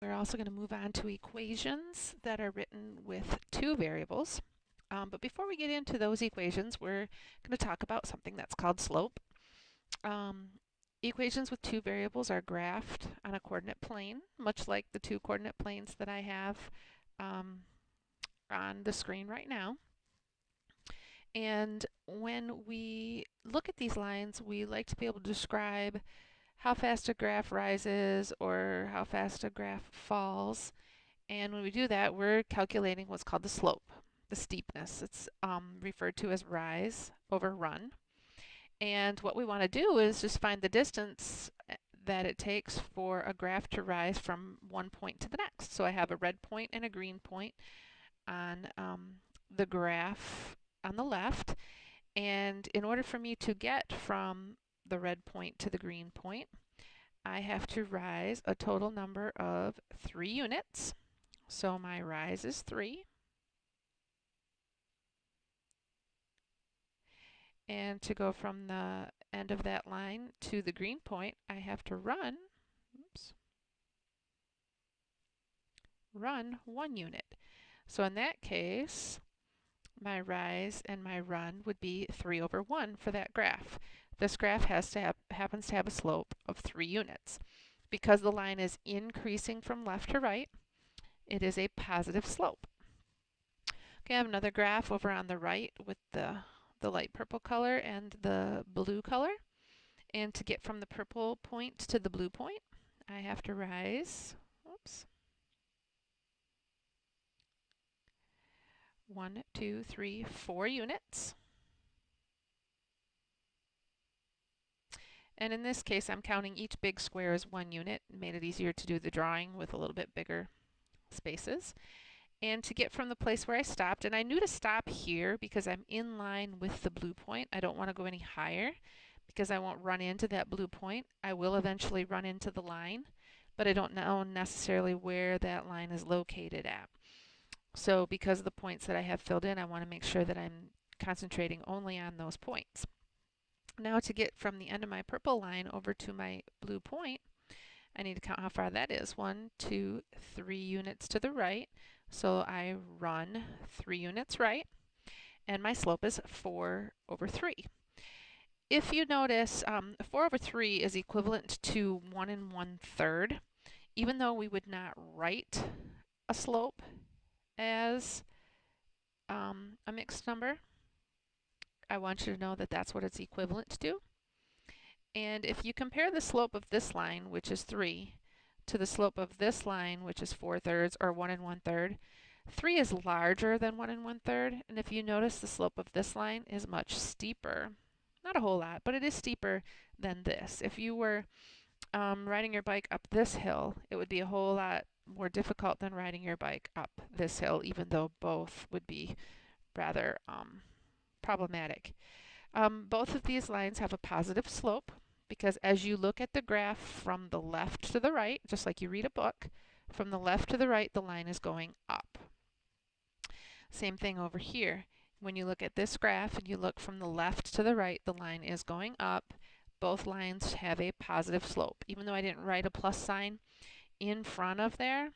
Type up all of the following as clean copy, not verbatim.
We're also going to move on to equations that are written with two variables. But before we get into those equations, we're going to talk about something that's called slope. Equations with two variables are graphed on a coordinate plane, much like the two coordinate planes that I have on the screen right now. And when we look at these lines, we like to be able to describe how fast a graph rises or how fast a graph falls. And when we do that, we're calculating what's called the slope, the steepness. It's referred to as rise over run. And what we want to do is just find the distance that it takes for a graph to rise from one point to the next. So I have a red point and a green point on the graph on the left. And in order for me to get from the red point to the green point, I have to rise a total number of 3 units. So my rise is 3. And to go from the end of that line to the green point, I have to run 1 unit. So in that case, my rise and my run would be 3 over 1 for that graph. This graph happens to have a slope of 3 units. Because the line is increasing from left to right, it is a positive slope. Okay, I have another graph over on the right with the light purple color and the blue color. And to get from the purple point to the blue point, I have to rise, 1, 2, 3, 4 units. And in this case, I'm counting each big square as 1 unit. It made it easier to do the drawing with a little bit bigger spaces. And to get from the place where I stopped, and I knew to stop here because I'm in line with the blue point. I don't want to go any higher because I won't run into that blue point. I will eventually run into the line, but I don't know necessarily where that line is located at. So because of the points that I have filled in, I want to make sure that I'm concentrating only on those points. Now to get from the end of my purple line over to my blue point, I need to count how far that is. 1, 2, 3 units to the right. So I run 3 units right, and my slope is 4 over 3. If you notice, 4 over 3 is equivalent to 1 1/3, even though we would not write a slope as a mixed number. I want you to know that that's what it's equivalent to. And if you compare the slope of this line, which is 3, to the slope of this line, which is 4/3 or 1 1/3, 3 is larger than 1 1/3. And if you notice, the slope of this line is much steeper. Not a whole lot, but it is steeper than this. If you were riding your bike up this hill, it would be a whole lot more difficult than riding your bike up this hill, even though both would be rather problematic. Both of these lines have a positive slope because as you look at the graph from the left to the right, just like you read a book, from the left to the right, the line is going up. Same thing over here. When you look at this graph and you look from the left to the right, the line is going up. Both lines have a positive slope. Even though I didn't write a plus sign in front of there,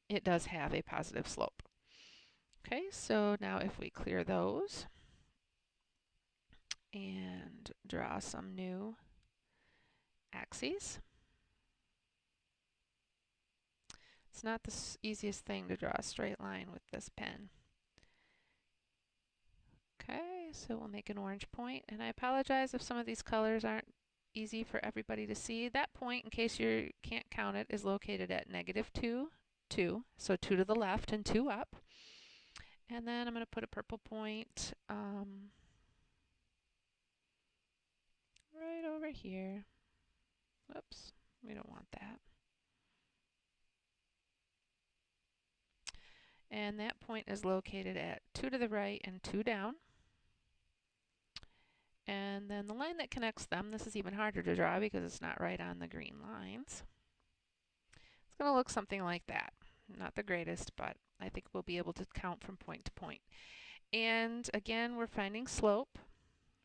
it does have a positive slope. Okay, so now if we clear those and draw some new axes. It's not the easiest thing to draw a straight line with this pen. Okay, so we'll make an orange point, and I apologize if some of these colors aren't easy for everybody to see. That point, in case you can't count it, is located at -2, 2, so 2 to the left and 2 up. And then I'm going to put a purple point right over here. Whoops, we don't want that. And that point is located at 2 to the right and 2 down. And then the line that connects them, this is even harder to draw because it's not right on the green lines. It's going to look something like that. Not the greatest, but I think we'll be able to count from point to point. And again, we're finding slope,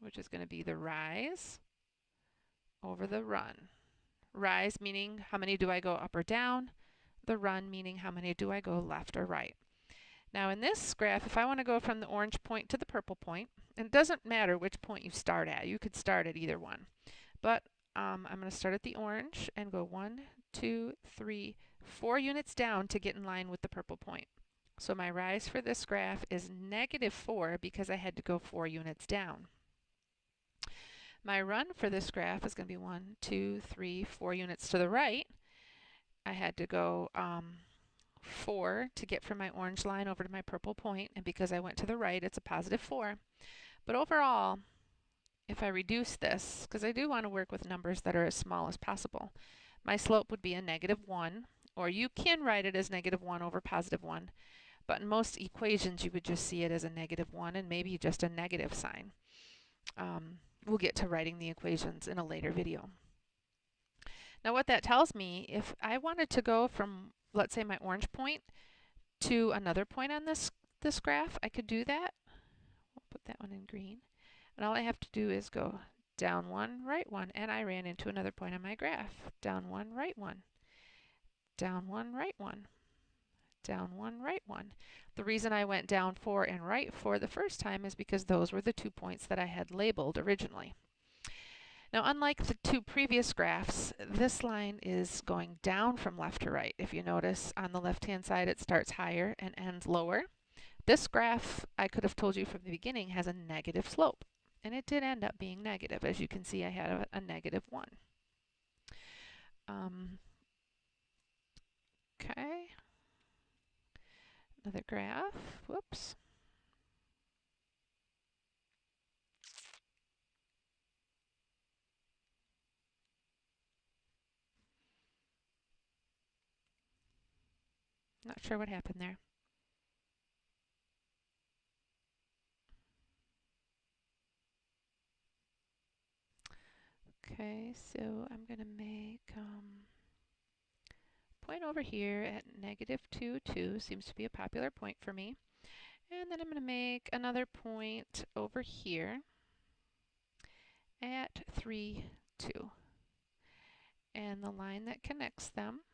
which is going to be the rise over the run. Rise meaning how many do I go up or down? the run, meaning how many do I go left or right. Now in this graph, if I want to go from the orange point to the purple point, and it doesn't matter which point you start at, you could start at either one. But I'm going to start at the orange and go 1, 2, 3, 4 units down to get in line with the purple point. So my rise for this graph is -4 because I had to go 4 units down. My run for this graph is going to be 1, 2, 3, 4 units to the right. I had to go 4 to get from my orange line over to my purple point, and because I went to the right, it's a +4. But overall, if I reduce this, because I do want to work with numbers that are as small as possible, my slope would be a -1, or you can write it as -1 over +1, but in most equations you would just see it as a -1 and maybe just a negative sign. We'll get to writing the equations in a later video. Now what that tells me, if I wanted to go from, let's say, my orange point to another point on this graph, I could do that. We'll put that one in green. And all I have to do is go down 1, right 1, and I ran into another point on my graph. Down 1, right 1, down 1, right 1, down 1, right 1. The reason I went down 4 and right 4 the first time is because those were the 2 points that I had labeled originally. Now, unlike the 2 previous graphs, this line is going down from left to right. If you notice, on the left-hand side it starts higher and ends lower. This graph, I could have told you from the beginning, has a negative slope. And it did end up being negative. As you can see, I had a -1. Okay. Another graph. Whoops. Not sure what happened there. Okay, so I'm going to make point over here at -2, 2 seems to be a popular point for me. And then I'm going to make another point over here at 3, 2. And the line that connects them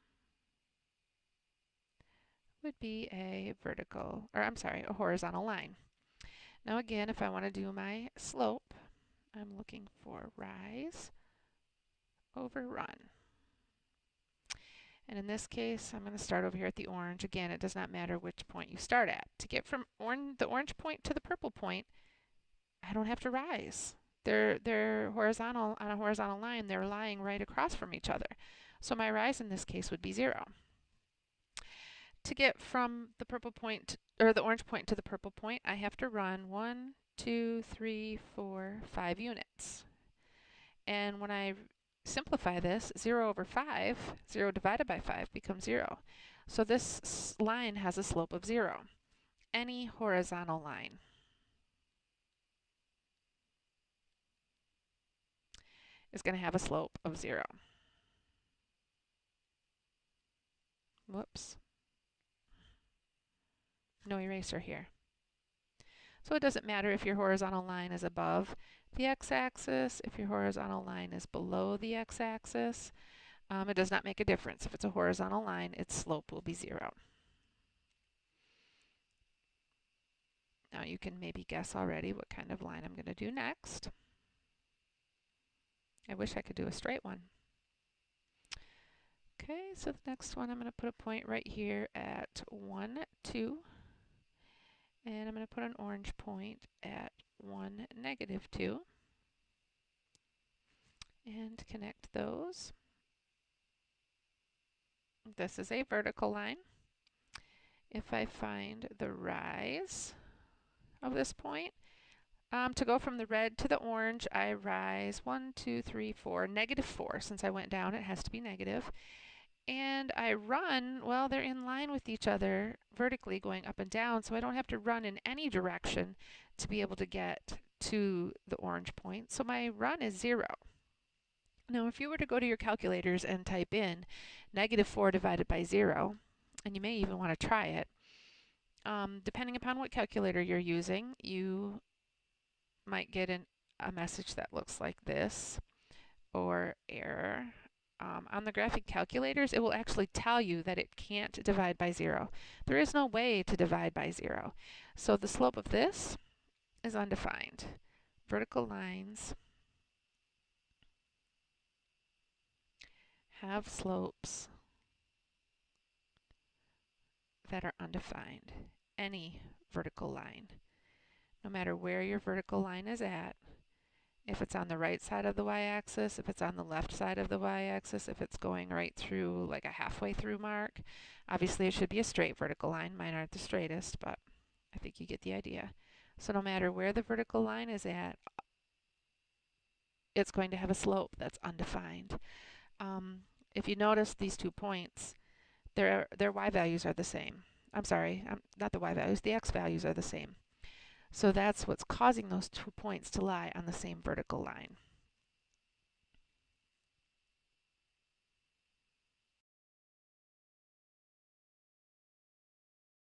would be a a horizontal line. Now again, if I want to do my slope, I'm looking for rise over run. And in this case, I'm going to start over here at the orange. Again, it does not matter which point you start at. To get from the orange point to the purple point, I don't have to rise. They're horizontal, on a horizontal line. They're lying right across from each other. So my rise in this case would be 0. To get from the purple point, or the orange point to the purple point, I have to run 1, 2, 3, 4, 5 units. And when I simplify this, 0 over 5, 0 divided by 5 becomes 0. So this line has a slope of 0. Any horizontal line is going to have a slope of 0. Whoops. No eraser here. So it doesn't matter if your horizontal line is above the x-axis, if your horizontal line is below the x-axis. It does not make a difference. If it's a horizontal line, its slope will be 0. Now you can maybe guess already what kind of line I'm going to do next. I wish I could do a straight one. Okay, so the next one, I'm going to put a point right here at 1, 2. And I'm going to put an orange point at 1, -2. And connect those. This is a vertical line. If I find the rise of this point, to go from the red to the orange, I rise 1, 2, 3, 4, -4. Since I went down, it has to be negative. And I run, well, they're in line with each other vertically going up and down, so I don't have to run in any direction to be able to get to the orange point. So my run is 0. Now, if you were to go to your calculators and type in -4 divided by 0, and you may even want to try it, depending upon what calculator you're using, you might get a message that looks like this, or error. on the graphic calculators, it will actually tell you that it can't divide by 0. There is no way to divide by 0. So the slope of this is undefined. Vertical lines have slopes that are undefined. Any vertical line, no matter where your vertical line is at, if it's on the right side of the y-axis, if it's on the left side of the y-axis, if it's going right through like a halfway through mark. Obviously it should be a straight vertical line. Mine aren't the straightest, but I think you get the idea. So no matter where the vertical line is at, it's going to have a slope that's undefined. If you notice these 2 points, their y values are the same. I'm sorry, not the y values, the x values are the same. So that's what's causing those 2 points to lie on the same vertical line.